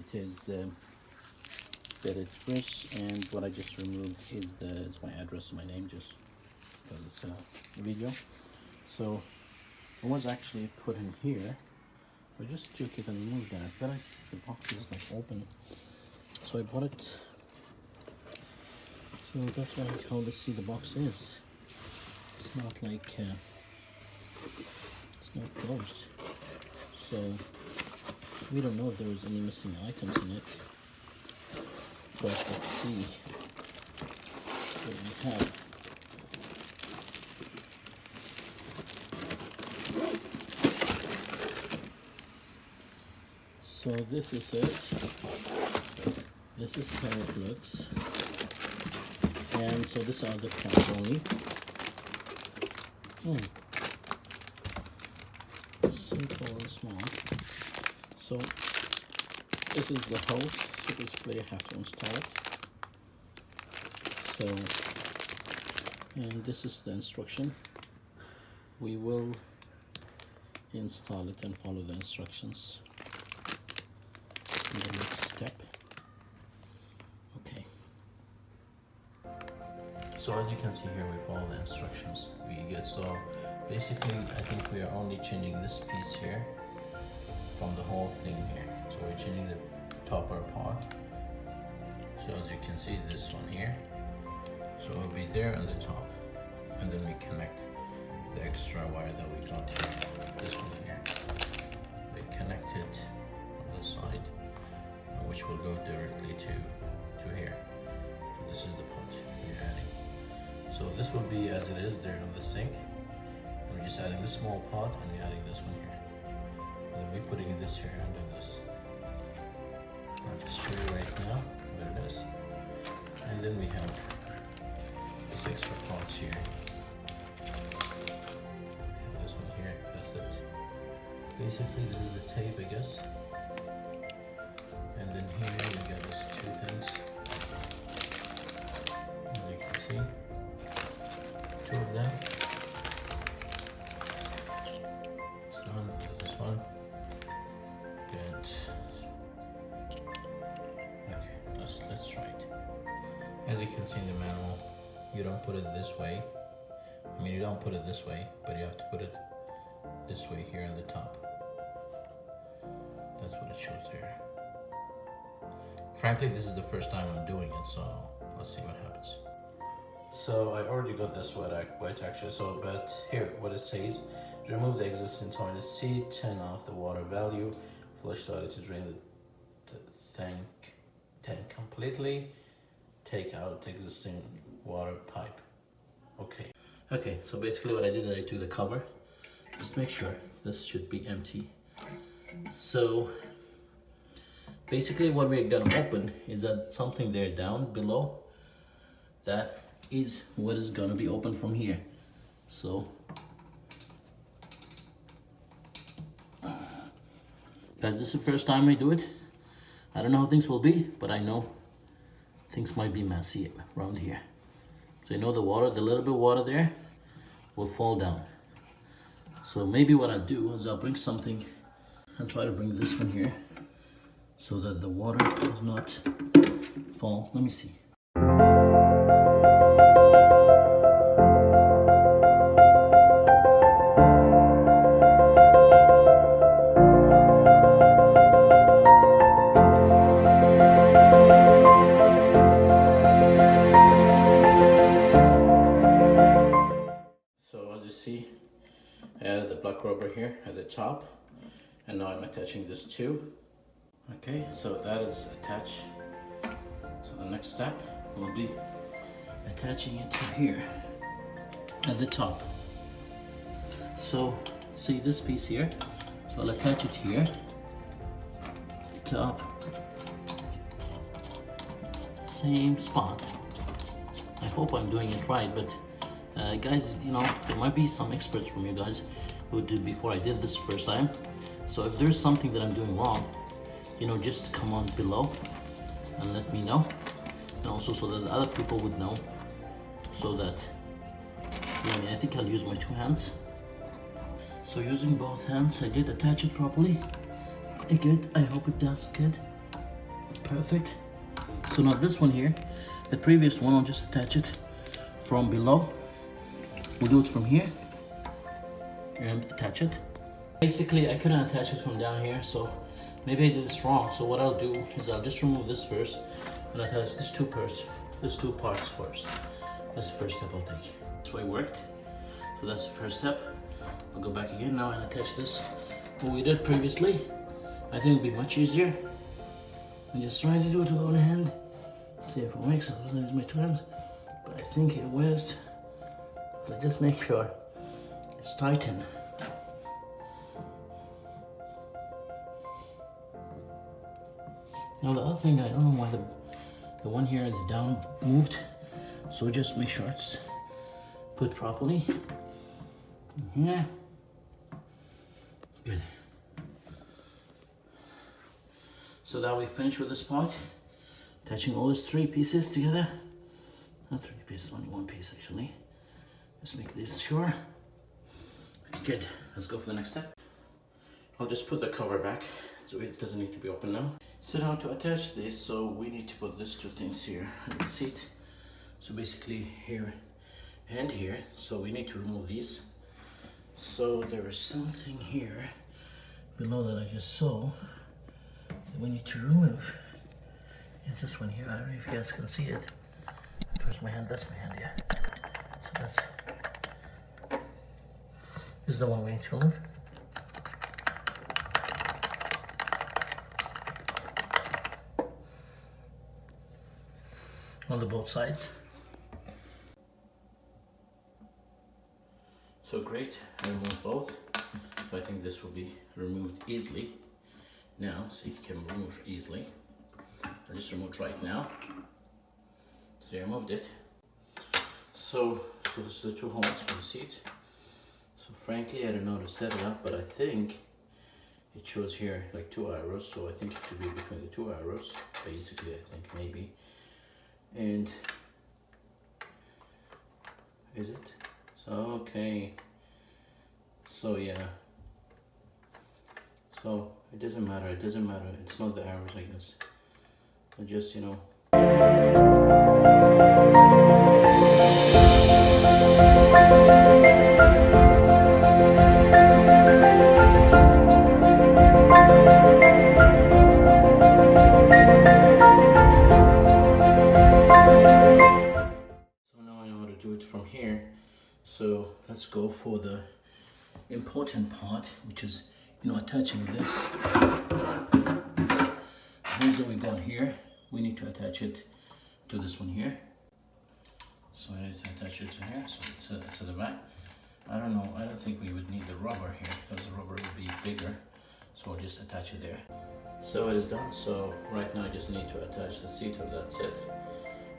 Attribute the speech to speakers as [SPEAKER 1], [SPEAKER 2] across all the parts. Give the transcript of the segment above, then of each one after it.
[SPEAKER 1] It is very fresh, and what I just removed is my address, my name, just because it's a video. So it was actually put in here. I just took it and moved that, but I see the box is like open, so I bought it. So that's why how to see the box is. It's not like it's not closed, so we don't know if there was any missing items in it. But let's see what we have. So this is it. This is how it looks. And so these are the parts only. Simple and small. So this is the hose. So basically I have to install it. So, and this is the instruction. We will install it and follow the instructions. The next step. Okay. So as you can see here, we follow the instructions we get. So basically, I think we are only changing this piece here from the whole thing here. So we're changing the topper part. So as you can see, this one here. So it'll be there on the top, and then we connect the extra wire that we got here. This one here. We connect it on the side, which will go directly to here. So this is the pot we're adding. So this will be as it is there on the sink. We're just adding this small pot and we're adding this one here. And then we're putting this here and then this. I'll just show you right now where it is. And then we have this extra pots here. And this one here, that's it. Basically this is the tape, I guess. And then here we got these two things. As you can see, two of them. This one. Good. Okay, let's try it. As you can see in the manual, you don't put it this way. I mean, you don't put it this way, but you have to put it this way here on the top. That's what it shows there. Frankly, this is the first time I'm doing it, so let's see what happens. So I already got this wet actually, so but here what it says: remove the existing toilet seat, turn off the water valve, flush toilet to drain the tank completely, take out the existing water pipe. Okay, so basically what I did is I took the cover, just make sure this should be empty. So basically what we're gonna open is that something there down below, that is what is gonna be open from here. So guys, this is the first time I do it. I don't know how things will be, but I know things might be messy around here. So you know the water, the little bit of water there will fall down. So maybe what I'll do is I'll bring something and try to bring this one here so that the water will not fall. Let me see. So as you see, I added the black rubber here at the top, and now I'm attaching this too. Okay, so that is attached. So the next step will be attaching it to here at the top. So see this piece here, so I'll attach it here, top, same spot. I hope I'm doing it right, but guys, you know, there might be some experts from you guys who did before I did this first time. So if there's something that I'm doing wrong, you know, just come on below and let me know, and also so that other people would know, so that, yeah, I think I'll use my two hands. So using both hands, I did attach it properly. Good, I hope it does good.
[SPEAKER 2] Perfect. So now this one here, the previous one, I'll just attach it from below. We'll do it from here and attach it. Basically, I couldn't attach it from down here, so maybe I did this wrong. So what I'll do is I'll just remove this first and attach these two parts first. That's the first step I'll take. This way worked. So that's the first step. I'll go back again now and attach this. What we did previously, I think it'll be much easier. I just try to do it with one hand. See if it works. I wasn't using my two hands, but I think it works. So just make sure it's tightened. Now the other thing, I don't know why the one here is down moved, so just make sure it's put properly. Yeah, good. So that we finish with this part, attaching all these three pieces together. Not three pieces, only one piece actually. Just make this sure. Okay, good. Let's go for the next step. I'll just put the cover back so it doesn't need to be open now. So now to attach this, so we need to put these two things here in the seat. So basically here and here. So we need to remove these. So there is something here below that I just saw that we need to remove. It's this one here. I don't know if you guys can see it. Where's my hand? That's my hand, yeah. So that's this is the one we need to remove. On the both sides. So great, I removed both. So I think this will be removed easily. Now, see, you can remove easily. I just removed right now. So I removed it. So this is the two holes for the seat. So frankly, I don't know how to set it up, but I think it shows here like 2 arrows. So I think it should be between the 2 arrows. Basically, I think maybe. And is it? So okay. So yeah. So it doesn't matter. It doesn't matter. It's not the arrows, I guess. So just, you know. So let's go for the important part, which is, you know, attaching this. Here's what we got here. We need to attach it to this one here. So I need to attach it to here, so it's to the back. I don't know, I don't think we would need the rubber here because the rubber would be bigger. So I'll just attach it there. So it is done. So right now I just need to attach the seat and that's it.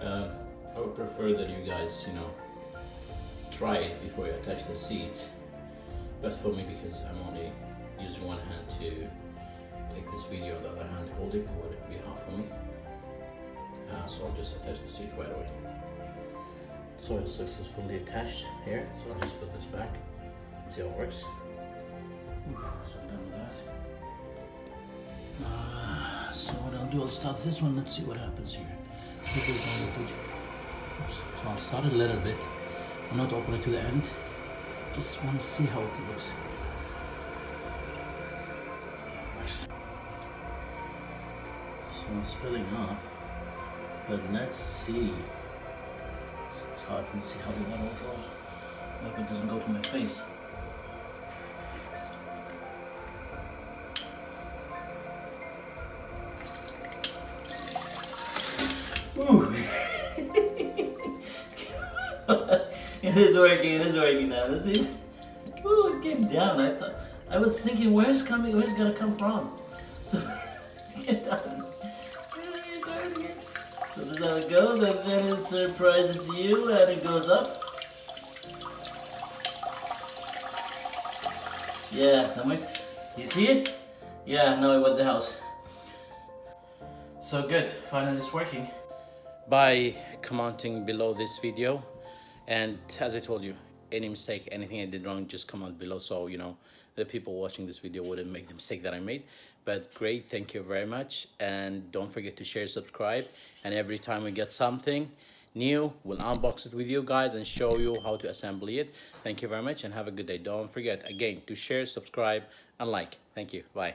[SPEAKER 2] I would prefer that you guys, you know, try it before you attach the seat. Best for me because I'm only using one hand to take this video, the other hand holding would be hard for me. So I'll just attach the seat right away. So it's successfully attached here. So I'll just put this back, see how it works. So I'm done with that. So what I'll do, I'll start this one. Let's see what happens here. Oops. So I'll start it a little bit. I'm not open it to the end. Just want to see how it looks. So it's filling up, but let's see. Start and see how the water will go. Hope it doesn't go to my face. Ooh. It is working now. This is, ooh, it came down. I was thinking, where's it gonna come from? So, get down. So this is how it goes, and then it surprises you, and it goes up. Yeah, you see it? Yeah, now it went the house. So good, finally it's working. By commenting below this video. And as I told you, any mistake, anything I did wrong, just comment below, so you know the people watching this video wouldn't make the mistake that I made. But great, thank you very much, and don't forget to share, subscribe, and every time we get something new, we'll unbox it with you guys and show you how to assemble it. Thank you very much and have a good day. Don't forget again to share, subscribe, and like. Thank you. Bye.